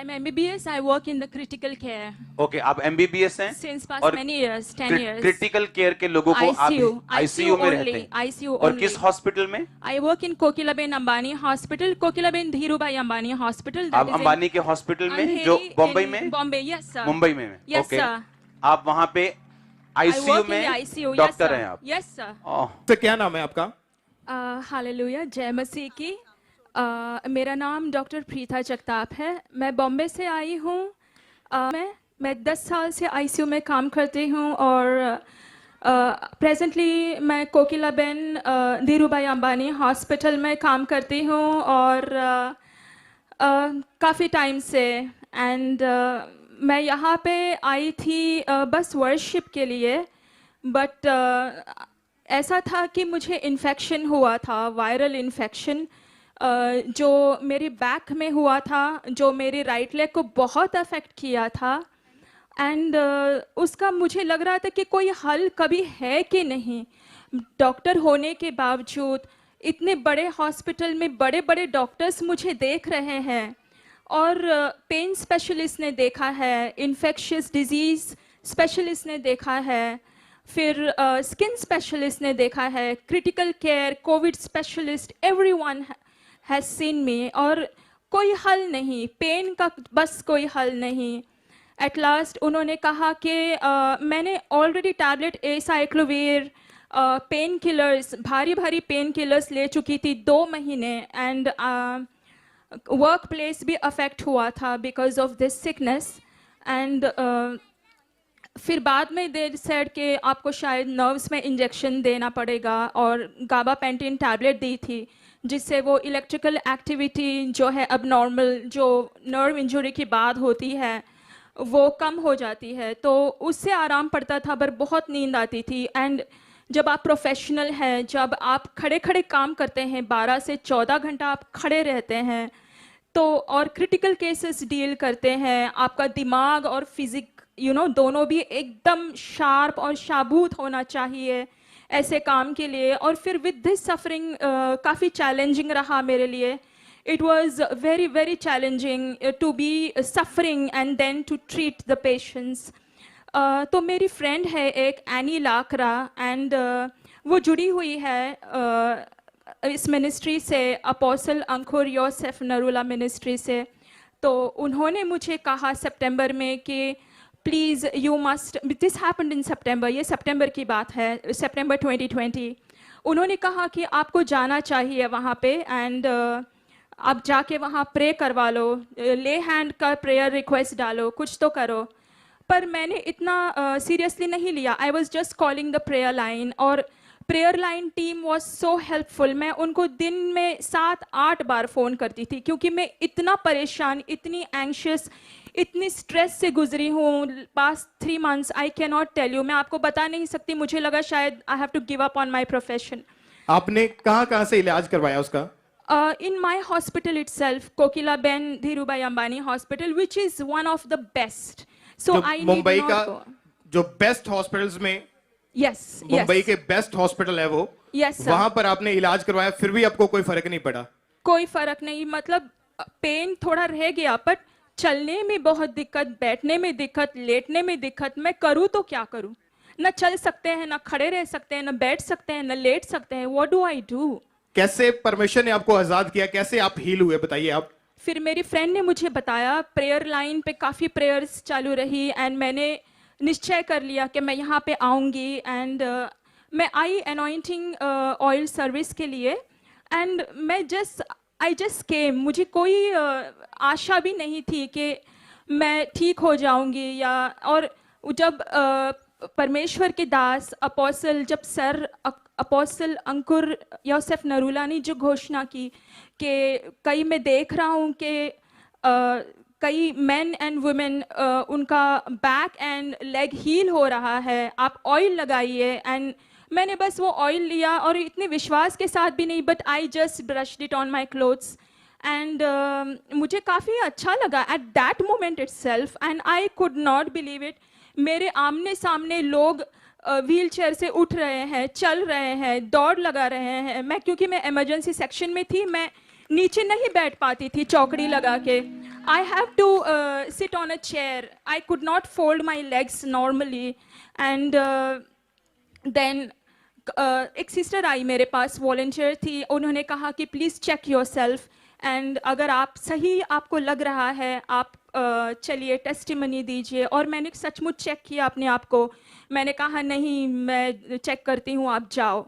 I'm MBBS. I work in the critical care. Okay, आप MBBS हैं Since past और many years, 10 years. Critical care के लोगों को आप ICU में रहते हैं। ICU और only. किस हॉस्पिटल में? I work in Kokilaben Ambani Hospital, Kokilaben Dhirubhai Ambani Hospital. आप अंबानी के हॉस्पिटल में जो बॉम्बे में? Bombay, yes sir. मुंबई में? Yes okay. sir. आप वहां पे ICU में डॉक्टर हैं आप? Yes sir. तो क्या नाम है आपका? हालेलुया, जय मसीह की। मेरा नाम डॉक्टर प्रीता जगताप है। मैं बॉम्बे से आई हूँ। मैं 10 साल से ICU में काम करती हूँ और प्रेजेंटली मैं कोकिलाबेन धीरूभाई अंबानी हॉस्पिटल में काम करती हूँ और काफ़ी टाइम से एंड मैं यहाँ पे आई थी बस वर्शिप के लिए, बट ऐसा था कि मुझे इन्फेक्शन हुआ था, वायरल इन्फेक्शन जो मेरी बैक में हुआ था, जो मेरी राइट लेग को बहुत अफेक्ट किया था एंड उसका मुझे लग रहा था कि कोई हल कभी है कि नहीं। डॉक्टर होने के बावजूद इतने बड़े हॉस्पिटल में बड़े बड़े डॉक्टर्स मुझे देख रहे हैं और पेन स्पेशलिस्ट ने देखा है, इन्फेक्शियस डिजीज़ स्पेशलिस्ट ने देखा है, फिर स्किन स्पेशलिस्ट ने देखा है, critical care, Covid specialist, everyone has seen मी और कोई हल नहीं, पेन का बस कोई हल नहीं। एट लास्ट उन्होंने कहा कि मैंने already tablet aciclovir, pain killers, भारी भारी पेन किलर्स ले चुकी थी 2 महीने एंड वर्क प्लेस भी अफेक्ट हुआ था because of this sickness and फिर बाद में दे सेड कि आपको शायद नर्व्स में इंजेक्शन देना पड़ेगा और गाबापेंटिन टैबलेट दी थी जिससे वो इलेक्ट्रिकल एक्टिविटी जो है अब नॉर्मल जो नर्व इंजरी के बाद होती है वो कम हो जाती है, तो उससे आराम पड़ता था पर बहुत नींद आती थी। एंड जब आप प्रोफेशनल हैं, जब आप खड़े खड़े काम करते हैं, 12 से 14 घंटा आप खड़े रहते हैं तो और क्रिटिकल केसेस डील करते हैं, आपका दिमाग और फिजिक दोनों भी एकदम शार्प और शाबूत होना चाहिए ऐसे काम के लिए। और फिर विद दिस सफरिंग काफ़ी चैलेंजिंग रहा मेरे लिए। It was very, very challenging to be suffering and then to treat the patients. तो मेरी फ्रेंड है एक एनी लाकरा एंड वो जुड़ी हुई है इस मिनिस्ट्री से, apostle Ankur Yoseph Narula ministry से। तो उन्होंने मुझे कहा सितंबर में कि please you must, this happened in September, ये सितंबर की बात है, सितंबर 2020। उन्होंने कहा कि आपको जाना चाहिए वहाँ पे एंड आप जाके वहाँ प्रे करवा लो, ले हैंड का प्रेयर रिक्वेस्ट डालो, कुछ तो करो। पर मैंने इतना सीरियसली नहीं लिया। I was just calling the prayer line और prayer line team was so helpful. मैं उनको दिन में 7-8 बार फ़ोन करती थी क्योंकि मैं इतना परेशान, इतनी एंशियस, इतनी स्ट्रेस से गुजरी हूँ past 3 months. I can not tell you, मैं आपको बता नहीं सकती। मुझे लगा शायद I have to give up on my profession. आपने कहाँ से इलाज करवाया उसका? In my hospital itself, Kokilaben Dhirubhai Ambani Hospital, which is one of the best. So I need Mumbai not का go. जो बेस्ट हॉस्पिटल्स में, Yes, मुंबई yes. के बेस्ट हॉस्पिटल है वो, Yes, sir. वहां पर आपने इलाज करवाया फिर भी आपको कोई फर्क नहीं पड़ा? कोई फर्क नहीं, मतलब पेन थोड़ा रह गया पर चलने में बहुत दिक्कत, बैठने में दिक्कत, लेटने में दिक्कत। मैं करूँ तो क्या करूँ? न चल सकते हैं, न खड़े रह सकते हैं, न बैठ सकते हैं, न लेट सकते हैं। What do I do? कैसे परमेश्वर ने आपको आजाद किया, कैसे आप हील हुए, बताइए आप। फिर मेरी फ्रेंड ने मुझे बताया, प्रेयर लाइन पे काफ़ी प्रेयर्स चालू रही एंड मैंने निश्चय कर लिया कि मैं यहाँ पे आऊँगी एंड मैं आई अनॉइंटिंग ऑयल सर्विस के लिए एंड आई जस्ट केम। मुझे कोई आशा भी नहीं थी कि मैं ठीक हो जाऊँगी या, और जब परमेश्वर के दास अपोस्टल, जब sir apostle Ankur Yoseph Narula ने जो घोषणा की कि कई मैं देख रहा हूँ कि कई मेन एंड वुमेन उनका बैक एंड लेग हील हो रहा है, आप ऑयल लगाइए। एंड मैंने बस वो ऑयल लिया और इतने विश्वास के साथ भी नहीं, but I just brushed it on my clothes and मुझे काफ़ी अच्छा लगा at that moment itself and I could not believe it. मेरे आमने सामने लोग व्हील चेयर से उठ रहे हैं, चल रहे हैं, दौड़ लगा रहे हैं। क्योंकि मैं इमरजेंसी सेक्शन में थी, मैं नीचे नहीं बैठ पाती थी चौकड़ी लगा के. I have to sit on a chair. I could not fold my legs normally. And then एक सिस्टर आई मेरे पास, वॉलंटियर थी. उन्होंने कहा कि please check yourself, and अगर आप सही आपको लग रहा है आप चलिए टेस्टिमनी दीजिए. और मैंने सचमुच चेक किया अपने आप को. मैंने कहा नहीं, मैं चेक करती हूँ, आप जाओ.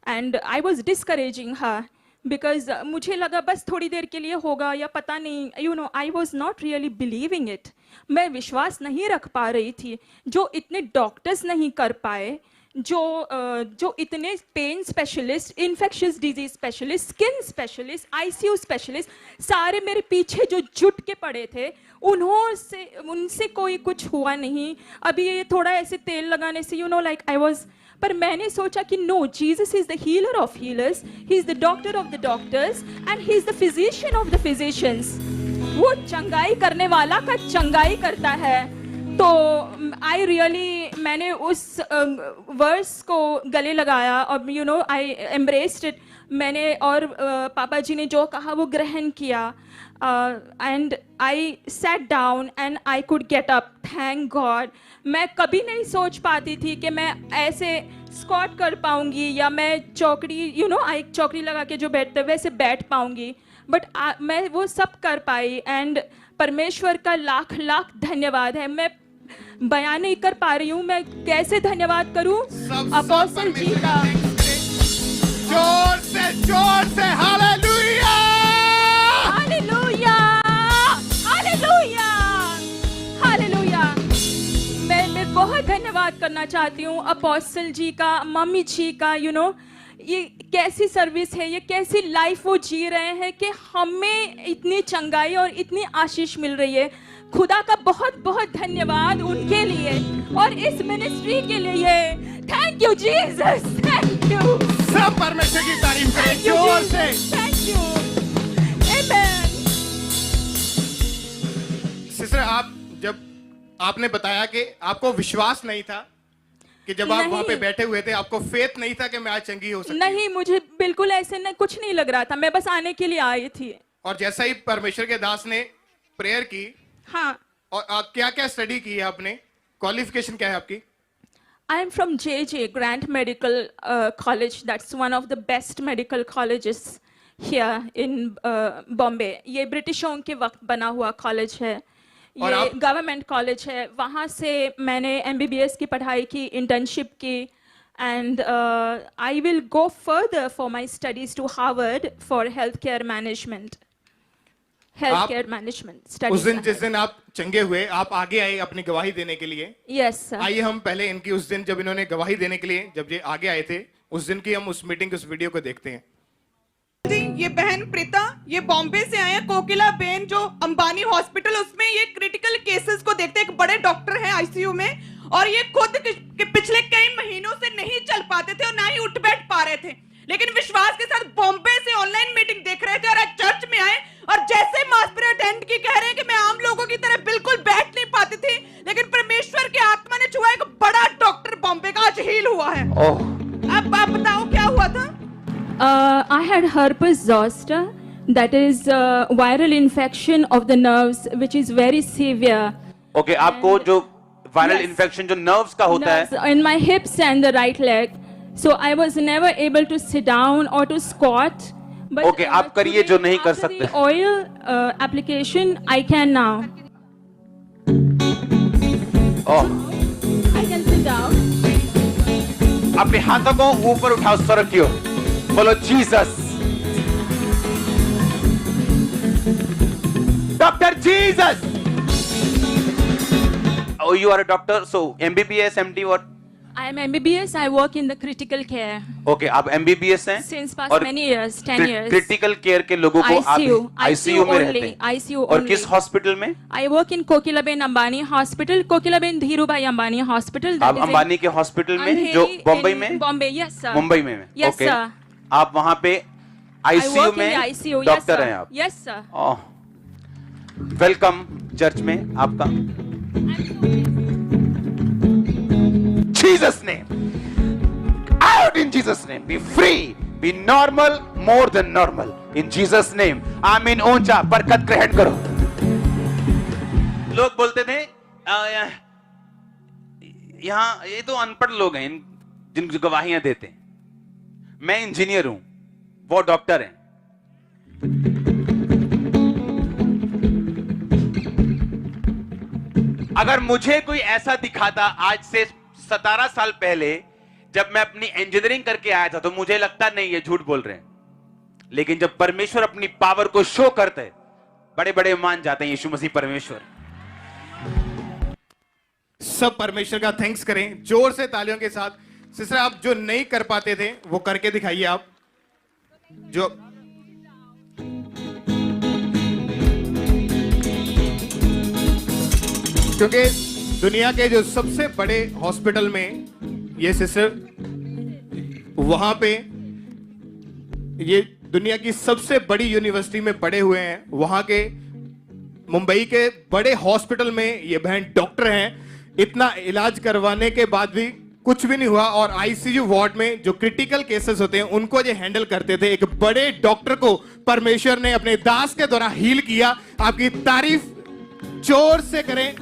And I was discouraging her because मुझे लगा बस थोड़ी देर के लिए होगा या पता नहीं, you know, I was not really believing it. मैं विश्वास नहीं रख पा रही थी. जो इतने डॉक्टर्स नहीं कर पाए, जो इतने pain specialist, infectious disease specialist, skin specialist, ICU specialist सारे मेरे पीछे जो जुट के पड़े थे, उनसे कोई कुछ हुआ नहीं. अभी ये थोड़ा ऐसे तेल लगाने से, you know, like I was. पर मैंने सोचा कि no, Jesus is the healer of healers, he is the doctor of the doctors and he is the physician of the physicians. वो चंगाई करने वाला का चंगाई करता है. तो आई रियली, मैंने उस वर्स को गले लगाया और you know I embraced it. मैंने और पापा जी ने जो कहा वो ग्रहण किया. And I sat down and I could get up. Thank God. मैं कभी नहीं सोच पाती थी कि मैं ऐसे स्क्वाट कर पाऊंगी या मैं चौकड़ी, यू नो, आई चौकड़ी लगा के जो बैठते वैसे बैठ पाऊंगी. बट मैं वो सब कर पाई. एंड परमेश्वर का लाख लाख धन्यवाद है. मैं बयान नहीं कर पा रही हूँ मैं कैसे धन्यवाद करूँ अपोस्टल जी का. जोर से हालेलुया, हालेलुया, हालेलुया, हालेलुया. मैं बहुत धन्यवाद करना चाहती हूँ अपोस्टल जी का, मम्मी जी का. यू नो, ये कैसी सर्विस है, ये कैसी लाइफ वो जी रहे हैं कि हमें इतनी चंगाई और इतनी आशीष मिल रही है. खुदा का बहुत बहुत धन्यवाद उनके लिए और इस मिनिस्ट्री के लिए. Thank you Jesus, thank you. सब परमेश्वर की तारीफ करें जोर से. Thank you. आमेन. सिस्टर, आप जब आपने बताया कि आपको विश्वास नहीं था कि जब आप वहां पे बैठे हुए थे, आपको फेथ नहीं था कि मैं आज चंगी हो सकती. नहीं, मुझे बिल्कुल ऐसे नहीं, कुछ नहीं लग रहा था. मैं बस आने के लिए आई थी. और जैसा ही परमेश्वर के दास ने प्रेयर की, हाँ. और क्या क्या स्टडी की है आपने, क्वालिफिकेशन क्या है आपकी? I am from JJ Grant Medical College. That's one of the best medical colleges here in Bombay. ये ब्रिटिशों के वक्त बना हुआ कॉलेज है. ये गवर्नमेंट कॉलेज है. वहाँ से मैंने MBBS की पढ़ाई की, इंटर्नशिप की. And I will go further for my studies to Harvard for healthcare management. Healthcare management studies. उस दिन जिस दिन आप चंगे हुए, आप आगे आए अपनी गवाही देने के लिए. Yes sir. आइए हम पहले इनकी उस दिन जब इन्होंने गवाही देने के लिए जब ये आगे आए थे, उस दिन की हम उस मीटिंग के उस वीडियो को देखते हैं. ये बहन प्रीता, ये बॉम्बे से आए हैं. कोकिला बेन जो अंबानी हॉस्पिटल, उसमें ये क्रिटिकल केसेस को देखते हैं. एक बड़े डॉक्टर हैं आईसीयू में, और ये खुद पिछले कई महीनों से नहीं चल पाते थे और ना ही उठ बैठ पा रहे थे. लेकिन विश्वास के साथ बॉम्बे से ऑनलाइन मीटिंग देख रहे थे और आज चर्च में आए. और जैसे मास प्रेयर अटेंड की, कह रहे हैं कि मैं आम लोगों की तरह बिल्कुल बैठ नहीं पाती थी, लेकिन परमेश्वर की आत्मा ने छुआ. एक बड़ा डॉक्टर बॉम्बे का आज हील हुआ है. अब आप बताओ क्या हुआ था? I had herpes zoster, that is viral infection of the nerves, which is very severe. Okay, आपको जो viral infection जो nerves का होता है, in my hips and the right leg, so I was never able to sit down or to squat. But okay, आप करिए जो नहीं कर सकते. After the oil application, I can now. Oh. I can sit down. अपने हाथों को ऊपर उठाओ, सरकियो, बोलो Jesus. Doctor Jesus. Oh, you are a doctor, so MBBS, MD, what? I am MBBS. I work in the critical care. Okay, आप MBBS हैं? Since past many years, 10 years. Critical care के लोगों को ICU में रहते हैं. ICU और किस हॉस्पिटल में? I work in Kokilaben Ambani hospital, Kokilaben Dhirubhai Ambani hospital. आप अंबानी के हॉस्पिटल में जो बॉम्बे में? Bombay, yes sir. मुंबई में? Yes sir. आप वहाँ पे ICU में डॉक्टर हैं आप? Yes sir. वेलकम चर्च में आपका. Jesus name. Out in Jesus name. Be free. Be normal more than normal. In Jesus name आमीन। ऊंचा बरकत ग्रहण करो। लोग बोलते थे यहाँ ये तो अनपढ़ लोग हैं जिनको गवाहियां देते हैं। मैं इंजीनियर हूं, वो डॉक्टर हैं। अगर मुझे कोई ऐसा दिखाता आज से 17 साल पहले जब मैं अपनी इंजीनियरिंग करके आया था, तो मुझे लगता नहीं ये झूठ बोल रहे हैं। लेकिन जब परमेश्वर अपनी पावर को शो करते हैं, बड़े बड़े मान जाते हैं यीशु मसीह परमेश्वर। सब परमेश्वर का थैंक्स करें जोर से तालियों के साथ। सिस्टर, आप जो नहीं कर पाते थे वो करके दिखाइए। आप जो क्योंकि दुनिया के जो सबसे बड़े हॉस्पिटल में ये सिस्टर वहां पे, ये दुनिया की सबसे बड़ी यूनिवर्सिटी में पढ़े हुए हैं, वहां के मुंबई के बड़े हॉस्पिटल में ये बहन डॉक्टर हैं। इतना इलाज करवाने के बाद भी कुछ भी नहीं हुआ, और आईसीयू वार्ड में जो क्रिटिकल केसेस होते हैं उनको ये हैंडल करते थे। एक बड़े डॉक्टर को परमेश्वर ने अपने दास के द्वारा हील किया। आपकी तारीफ जोर से करें।